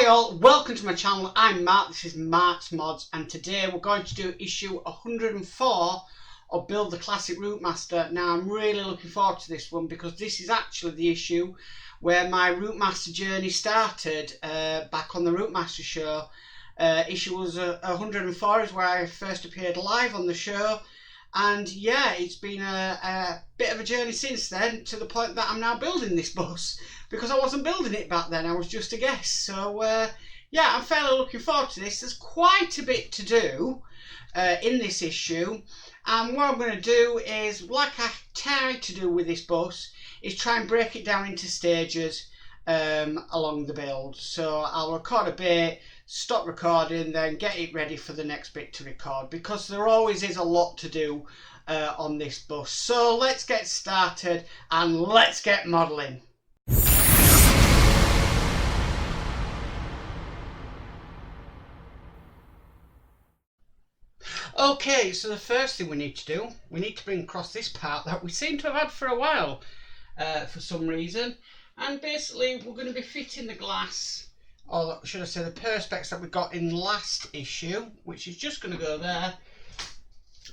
Hi all, welcome to my channel. I'm Mark, this is Mark's Mods, and today we're going to do issue 104 of Build the Classic Routemaster. Now I'm really looking forward to this one because this is actually the issue where my Routemaster journey started back on the Routemaster show. Issue was 104 is where I first appeared live on the show, and yeah, it's been a bit of a journey since then, to the point that I'm now building this bus, because I wasn't building it back then, I was just a guest. So yeah, I'm fairly looking forward to this. There's quite a bit to do in this issue, and what I'm going to do is, like I try to do with this bus, is try and break it down into stages along the build. So I'll record a bit, stop recording, then get it ready for the next bit to record, because there always is a lot to do on this bus. So let's get started and let's get modelling. Okay, so the first thing we need to do, we need to bring across this part that we seem to have had for a while for some reason, and basically we're going to be fitting the glass, or should I say the perspex that we got in last issue, which is just going to go there,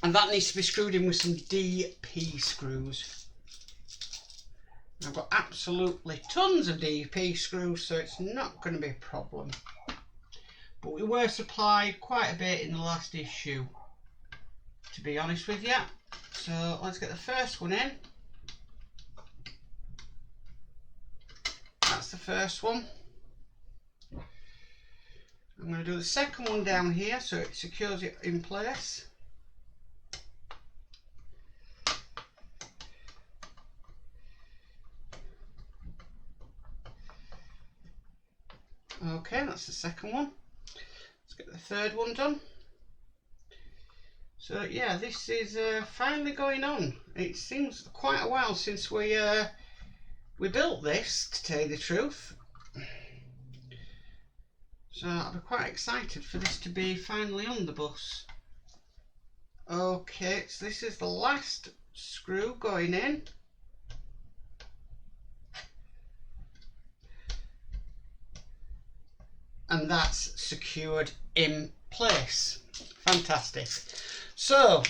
and that needs to be screwed in with some DP screws. I've got absolutely tons of DP screws, so it's not going to be a problem, but we were supplied quite a bit in the last issue, to be honest with you. So let's get the first one in. That's the first one. I'm going to do the second one down here so it secures it in place. Okay, that's the second one. Let's get the third one done. So yeah, this is finally going on. It seems quite a while since we built this, to tell you the truth. So I'll be quite excited for this to be finally on the bus. Okay, so this is the last screw going in. And that's secured in place. Fantastic. So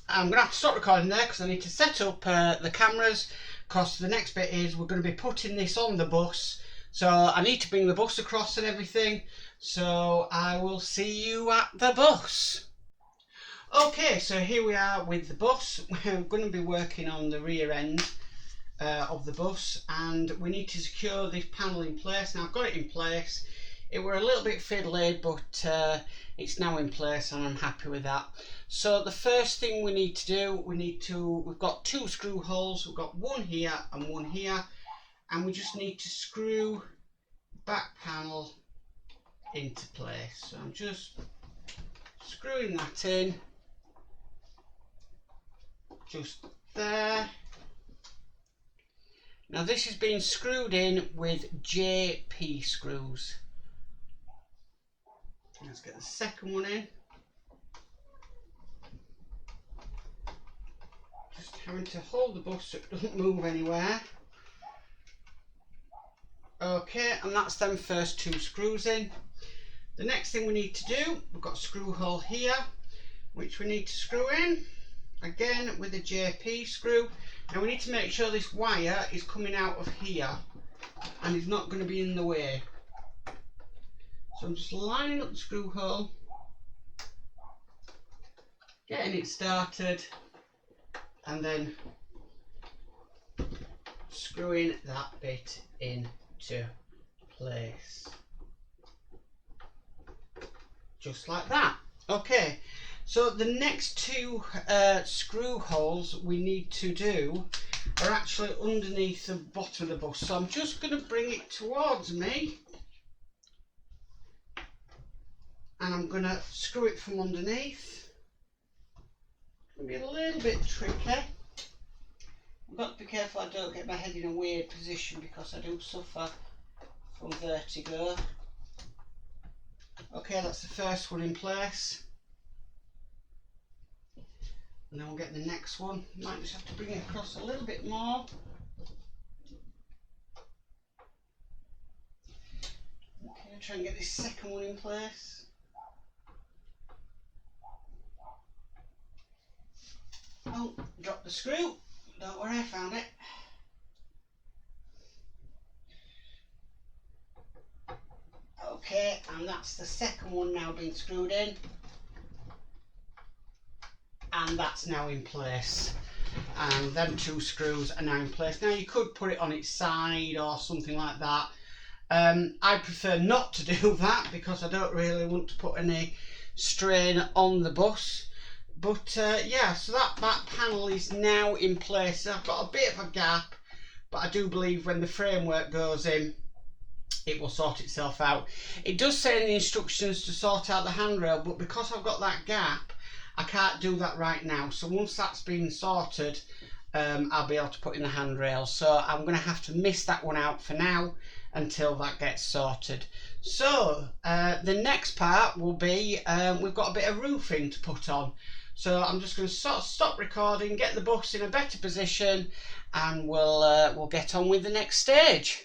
I'm going to have to stop recording there because I need to set up the cameras, because the next bit is we're going to be putting this on the bus. So I need to bring the bus across and everything. So I will see you at the bus. Okay, so here we are with the bus. We're going to be working on the rear end of the bus, and we need to secure this panel in place. Now I've got it in place. It were a little bit fiddly, but it's now in place and I'm happy with that. So the first thing we need to do, we've got two screw holes. We've got one here and one here, and we just need to screw the back panel into place. So I'm just screwing that in, just there. Now this has been screwed in with JP screws. Let's get the second one in. Just having to hold the bus so it doesn't move anywhere. Okay, and that's them first two screws in. The next thing we need to do, we've got a screw hole here, which we need to screw in, again with a JP screw. Now we need to make sure this wire is coming out of here and is not going to be in the way. So I'm just lining up the screw hole, getting it started, and then screwing that bit into place. Just like that. Okay, so the next two screw holes we need to do are actually underneath the bottom of the bus. So I'm just going to bring it towards me, and I'm going to screw it from underneath. It'll be a little bit tricky. I've got to be careful I don't get my head in a weird position, because I do suffer from vertigo. Okay, that's the first one in place. And then we'll get the next one. Might just have to bring it across a little bit more. Okay. Try and get this second one in place. Oh, dropped the screw. Don't worry, I found it. Okay, and that's the second one now being screwed in. And that's now in place. And them two screws are now in place. Now you could put it on its side or something like that. I prefer not to do that because I don't really want to put any strain on the bus. But yeah, so that panel is now in place. I've got a bit of a gap, but I do believe when the framework goes in, it will sort itself out. It does say in the instructions to sort out the handrail, but because I've got that gap, I can't do that right now. So once that's been sorted, I'll be able to put in the handrail. So I'm going to have to miss that one out for now until that gets sorted. So the next part will be, we've got a bit of roofing to put on. So I'm just going to sort of stop recording, get the bus in a better position, and we'll get on with the next stage.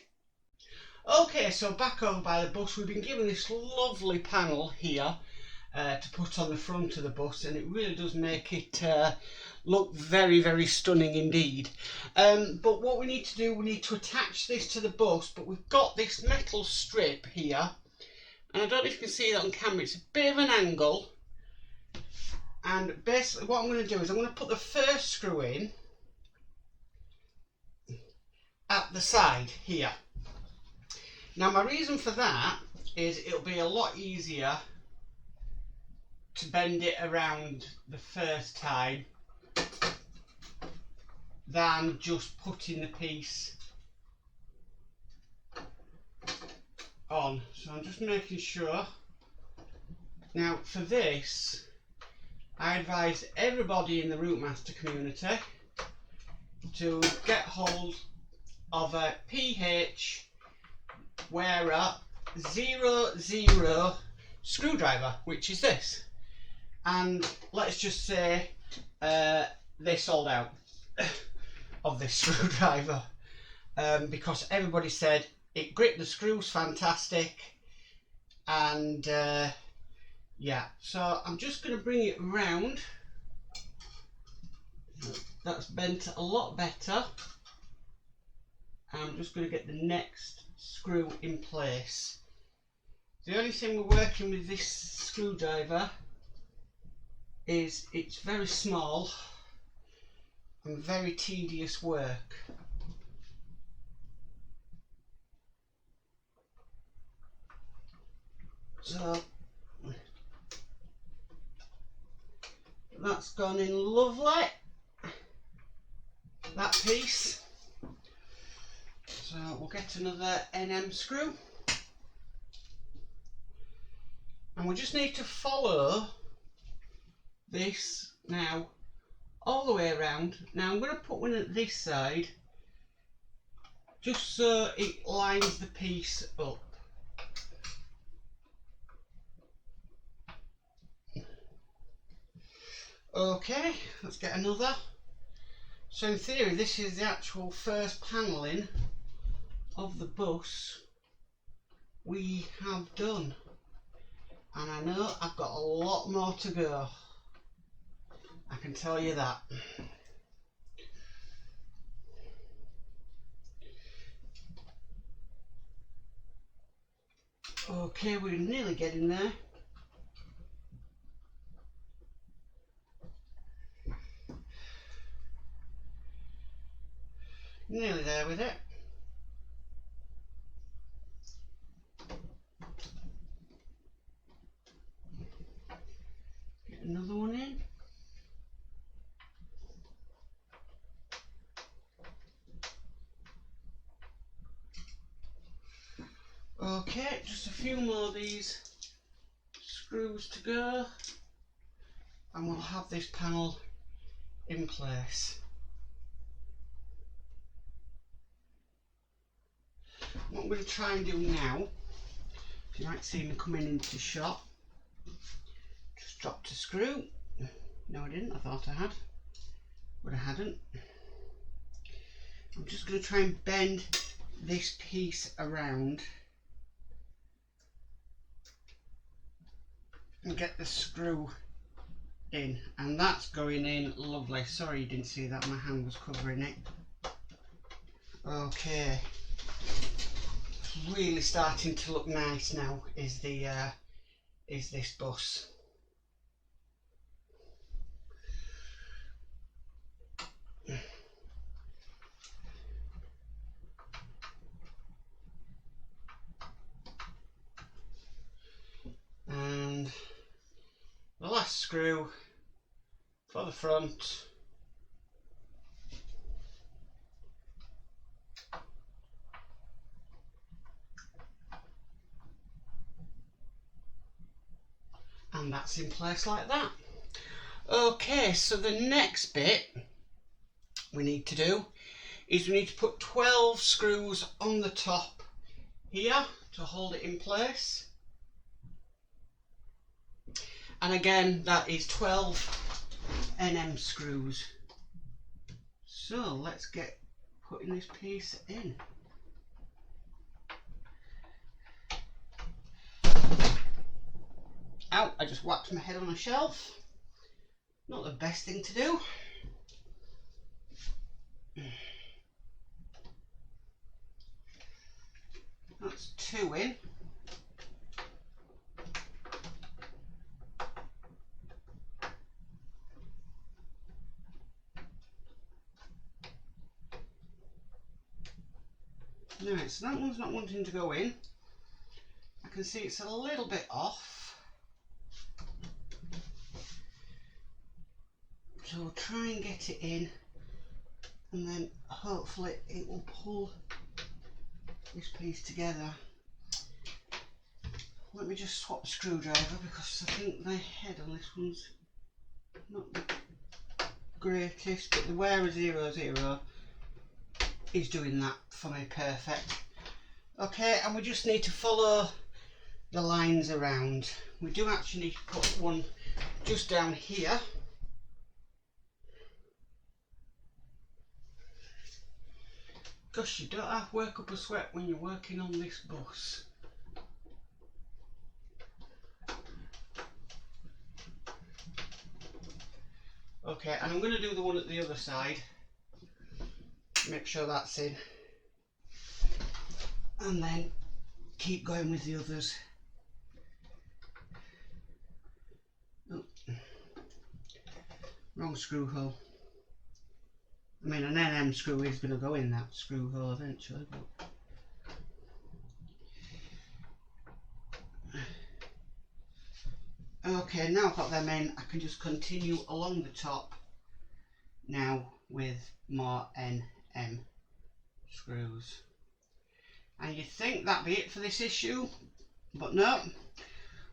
Okay, so back over by the bus, we've been given this lovely panel here to put on the front of the bus, and it really does make it look very, very stunning indeed. But what we need to do, we need to attach this to the bus, but we've got this metal strip here, and I don't know if you can see that on camera, it's a bit of an angle. And basically what I'm going to do is I'm going to put the first screw in at the side here. Now my reason for that is it'll be a lot easier to bend it around the first time than just putting the piece on. So I'm just making sure. Now for this, I advise everybody in the Routemaster community to get hold of a PH Wearer 00 screwdriver, which is this. And let's just say they sold out of this screwdriver because everybody said it gripped the screws fantastic, and yeah, so I'm just going to bring it round. That's bent a lot better. I'm just going to get the next screw in place. The only thing we're working with this screwdriver is it's very small and very tedious work. So that's gone in lovely, that piece. So we'll get another NM screw, and we just need to follow this now all the way around. Now I'm going to put one at this side just so it lines the piece up. Okay, let's get another. So in theory this is the actual first panelling of the bus we have done, and I know I've got a lot more to go, I can tell you that. Okay, we're nearly getting there. Nearly there with it. Get another one in. Okay, just a few more of these screws to go, and we'll have this panel in place. What I'm going to try and do now, you might see me coming into shot, just dropped a screw. No I didn't, I thought I had, but I hadn't. I'm just going to try and bend this piece around and get the screw in, and that's going in lovely. Sorry you didn't see that, my hand was covering it. Okay, really starting to look nice now is the is this bus. And the last screw for the front. And that's in place like that. Okay, so the next bit we need to do is we need to put 12 screws on the top here to hold it in place. And again, that is 12 NM screws. So let's get putting this piece in. Ow, I just whacked my head on a shelf. Not the best thing to do. That's 2 in. Right, so that one's not wanting to go in. I can see it's a little bit off. So we'll try and get it in, and then hopefully it will pull this piece together. Let me just swap the screwdriver because I think the head on this one's not the greatest, but the wearer 00 is doing that for me perfect. Okay, and we just need to follow the lines around. We do actually need to put one just down here. Gosh, you don't have to work up a sweat when you're working on this bus. Okay, and I'm going to do the one at the other side. Make sure that's in. And then keep going with the others. Oh. Wrong screw hole. I mean, an NM screw is going to go in that screw hole eventually, but okay, now I've got them in, I can just continue along the top now with more NM screws. And you'd think that'd be it for this issue, but no,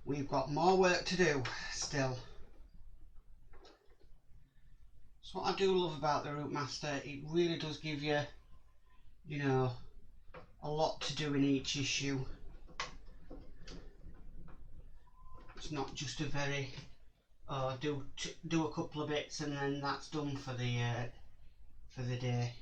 we've got more work to do still. That's what I do love about the Routemaster. It really does give you, you know, a lot to do in each issue. It's not just a very, do a couple of bits and then that's done for the day.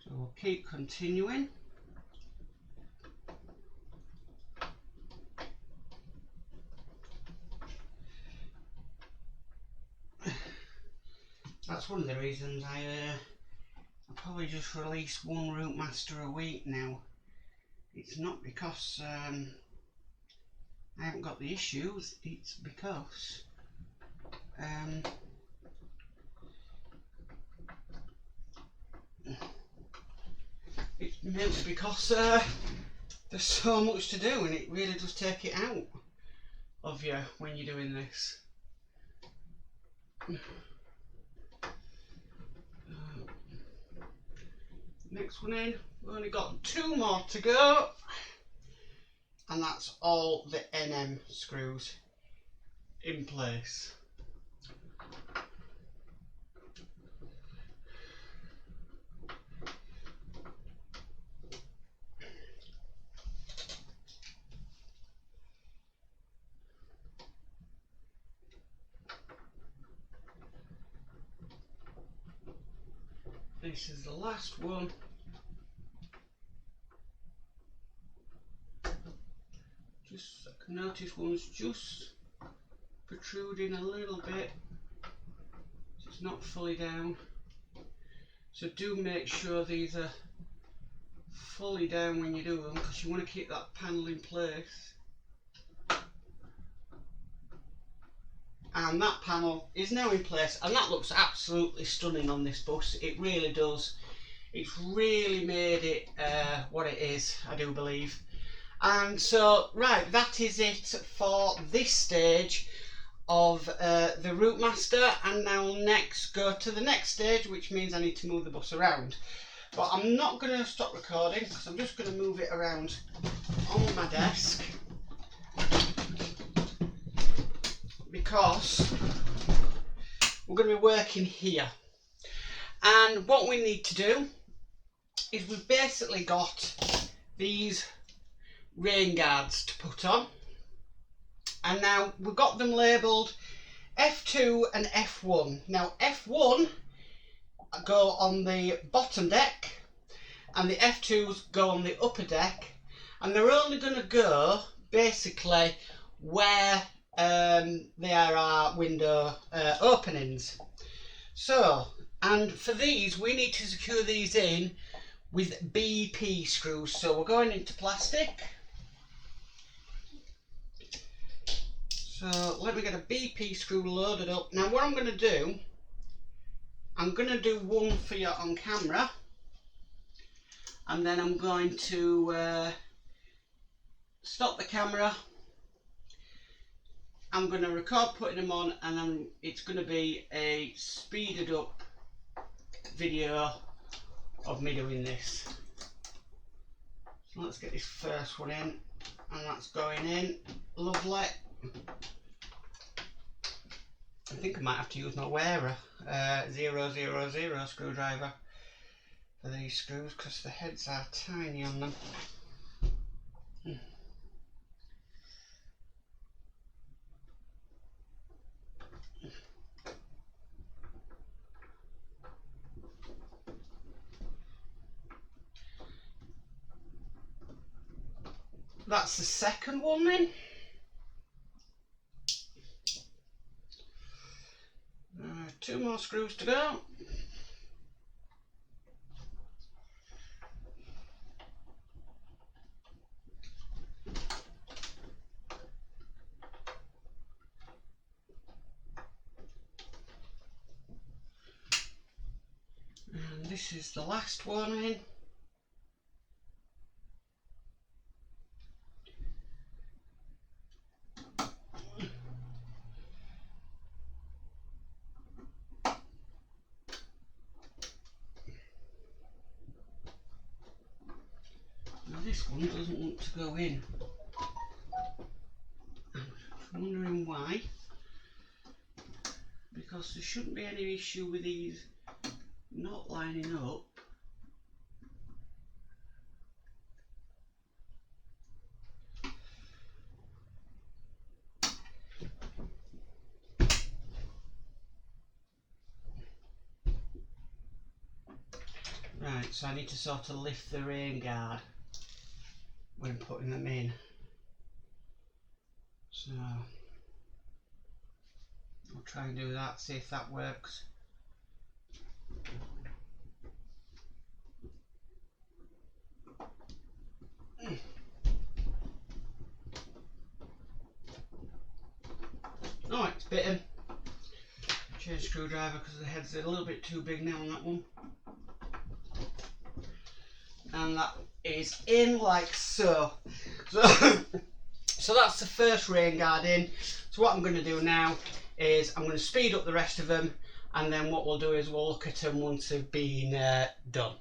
So we'll keep continuing. That's one of the reasons I probably just release one Routemaster a week now. It's not because I haven't got the issues, it's because it's mainly because there's so much to do and it really does take it out of you when you're doing this. Next one in, we've only got 2 more to go, and that's all the NM screws in place. this is the last one. Just, I can notice one's just protruding a little bit. It's not fully down. So do make sure these are fully down when you do them, because you want to keep that panel in place. And that panel is now in place, and that looks absolutely stunning on this bus. It really does. It's really made it what it is, I do believe. And so, right, that is it for this stage of the Routemaster. And now we'll next go to the next stage, which means I need to move the bus around. But I'm not going to stop recording, because I'm just going to move it around on my desk, because we're going to be working here. And what we need to do is we've basically got these rain guards to put on, and now we've got them labelled F2 and F1. Now F1 go on the bottom deck and the F2s go on the upper deck, and they're only going to go basically where there are window openings. So, and for these we need to secure these in with BP screws. So we're going into plastic. So let me get a BP screw loaded up. Now what I'm going to do, I'm going to do one for you on camera, and then I'm going to stop the camera. I'm going to record putting them on, and then it's going to be a speeded up video of me doing this. So let's get this first one in, and that's going in. Lovely. I think I might have to use my wearer 000 screwdriver for these screws, because the heads are tiny on them. That's the second one then. Two more screws to go. And this is the last one in. This one doesn't want to go in. I'm wondering why. Because there shouldn't be any issue with these not lining up. Right, so I need to sort of lift the rain guard when putting them in. So I'll try and do that, see if that works. Oh, it's bitten. Change screwdriver because the head's a little bit too big now on that one. And that is in like so. So that's the first rain guard in. So what I'm going to do now is I'm going to speed up the rest of them, and then what we'll do is we'll look at them once they've been done.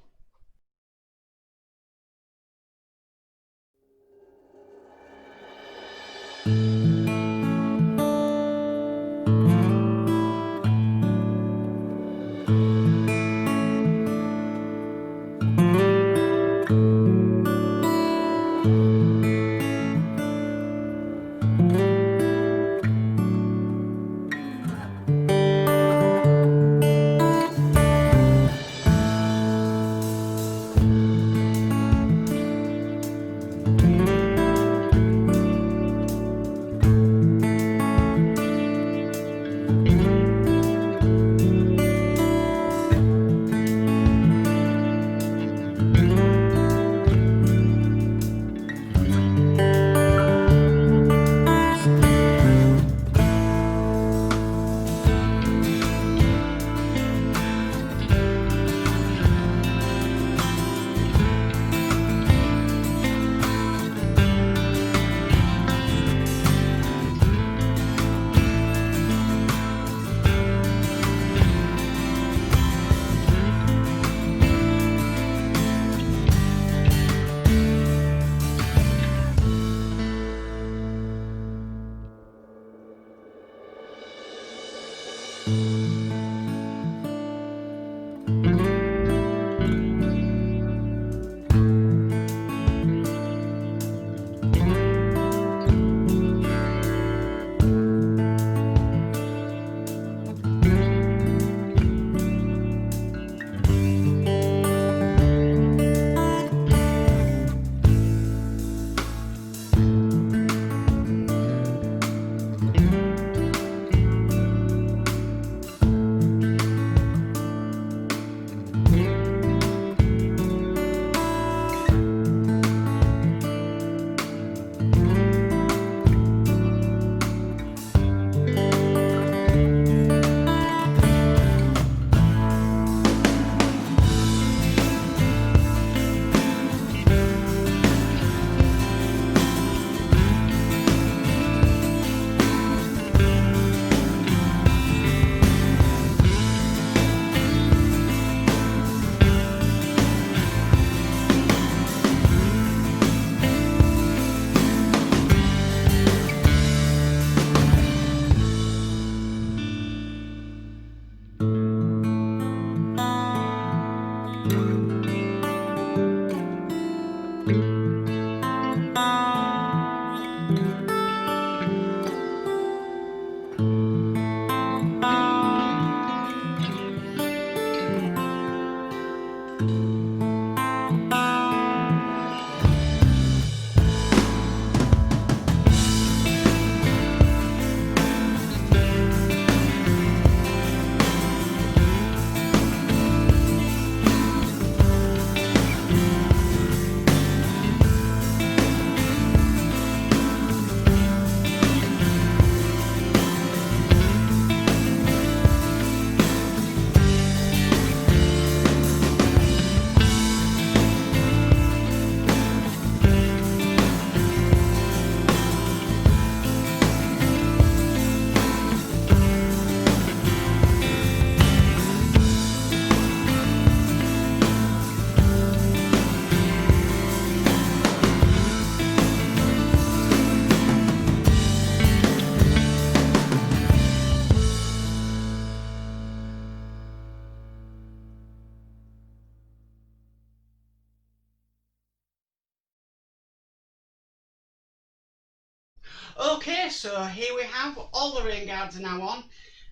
Okay, so here we have all the rain guards are now on.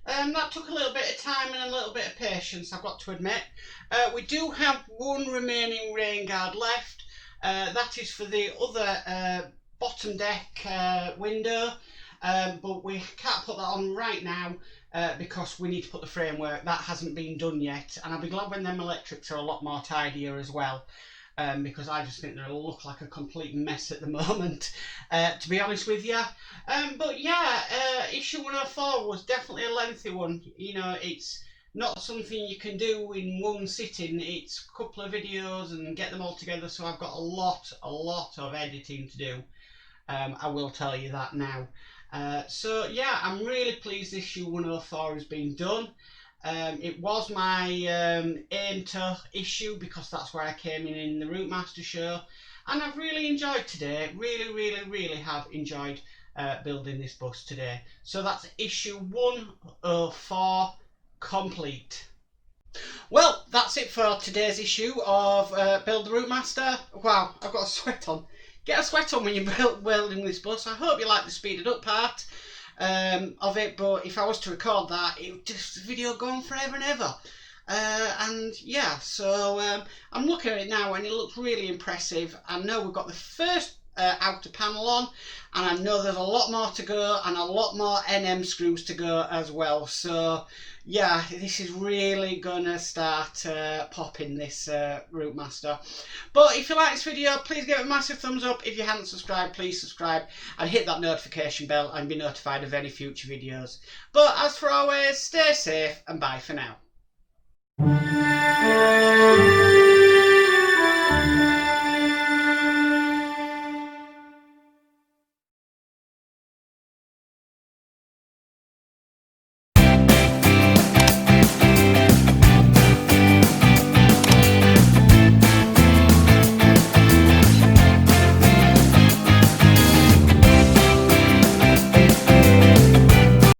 That took a little bit of time and a little bit of patience, I've got to admit. We do have one remaining rain guard left. That is for the other bottom deck window, but we can't put that on right now because we need to put the framework. That hasn't been done yet, and I'll be glad when them electrics are a lot more tidier as well. Because I just think they'll look like a complete mess at the moment, to be honest with you. But yeah, issue 104 was definitely a lengthy one. You know, it's not something you can do in one sitting. It's a couple of videos and get them all together, so I've got a lot of editing to do. I will tell you that now. So yeah, I'm really pleased issue 104 has been done. It was my aim to issue because that's where I came in the Routemaster show, and I've really enjoyed today. Really have enjoyed building this bus today. So that's issue 104 complete. Well, that's it for today's issue of Build the Routemaster. Wow, I've got a sweat on. Get a sweat on when you're building this bus. I hope you like the speeded up part of it, but if I was to record that, it would just the video go on forever and ever. And yeah, so I'm looking at it now and it looks really impressive. I know we've got the first outer panel on, and I know there's a lot more to go and a lot more NM screws to go as well. So yeah, this is really gonna start popping, this Routemaster. But if you like this video, please give it a massive thumbs up. If you haven't subscribed, please subscribe and hit that notification bell and be notified of any future videos. But as for always, stay safe and bye for now.